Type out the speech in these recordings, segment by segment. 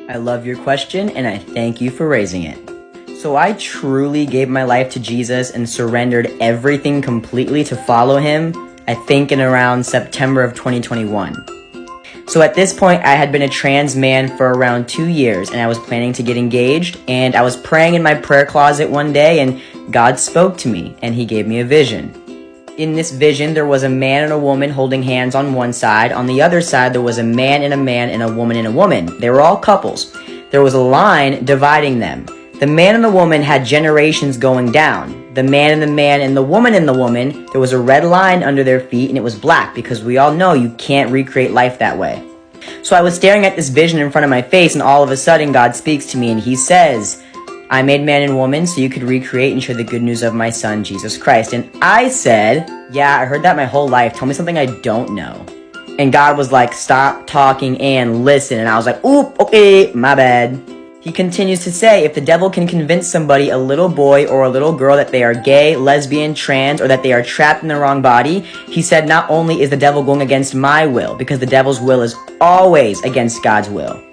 I love your question and I thank you for raising it. So I truly gave my life to Jesus and surrendered everything completely to follow him, I think in around September of 2021. So at this point, I had been a trans man for around 2 years and I was planning to get engaged, and I was praying in my prayer closet one day and God spoke to me and he gave me a vision. In this vision, there was a man and a woman holding hands on one side. On the other side, there was a man and a woman and a woman. They were all couples. There was a line dividing them. The man and the woman had generations going down. The man and the woman, there was a red line under their feet and it was black because we all know you can't recreate life that way. So I was staring at this vision in front of my face and all of a sudden God speaks to me and he says, I made man and woman so you could recreate and share the good news of my son, Jesus Christ. And I said, yeah, I heard that my whole life. Tell me something I don't know. And God was like, stop talking and listen. And I was like, oop, okay, my bad. He continues to say, if the devil can convince somebody, a little boy or a little girl, that they are gay, lesbian, trans, or that they are trapped in the wrong body, he said, not only is the devil going against my will, because the devil's will is always against God's will,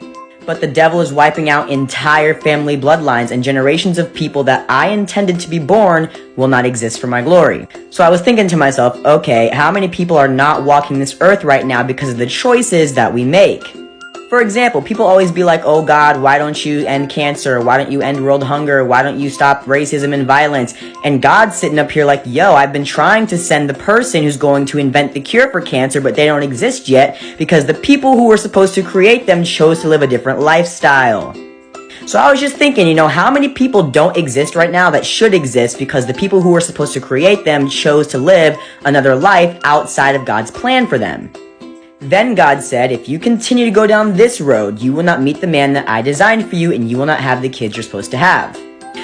but the devil is wiping out entire family bloodlines and generations of people that I intended to be born will not exist for my glory. So I was thinking to myself, okay, how many people are not walking this earth right now because of the choices that we make? For example, people always be like, oh God, why don't you end cancer? Why don't you end world hunger? Why don't you stop racism and violence? And God's sitting up here like, yo, I've been trying to send the person who's going to invent the cure for cancer, but they don't exist yet because the people who were supposed to create them chose to live a different lifestyle. So I was just thinking, how many people don't exist right now that should exist because the people who were supposed to create them chose to live another life outside of God's plan for them. Then God said, if you continue to go down this road, you will not meet the man that I designed for you and you will not have the kids you're supposed to have.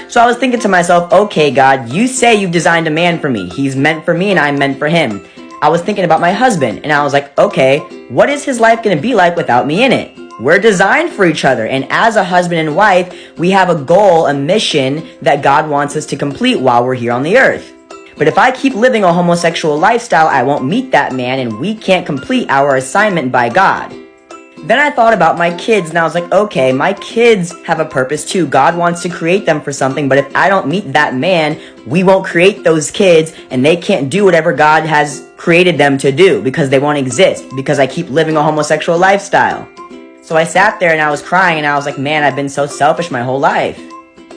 So I was thinking to myself, okay, God, you say you've designed a man for me. He's meant for me and I'm meant for him. I was thinking about my husband and I was like, okay, what is his life going to be like without me in it? We're designed for each other. And as a husband and wife, we have a goal, a mission that God wants us to complete while we're here on the earth. But if I keep living a homosexual lifestyle, I won't meet that man and we can't complete our assignment by God. Then I thought about my kids and I was like, okay, my kids have a purpose too. God wants to create them for something, but if I don't meet that man, we won't create those kids and they can't do whatever God has created them to do because they won't exist because I keep living a homosexual lifestyle. So I sat there and I was crying and I was like, man, I've been so selfish my whole life.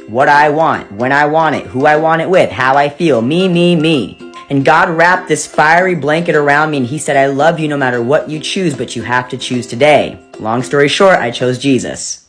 What I want, when I want it, who I want it with, how I feel, me. And God wrapped this fiery blanket around me and he said, I love you no matter what you choose, but you have to choose today. Long story short, I chose Jesus.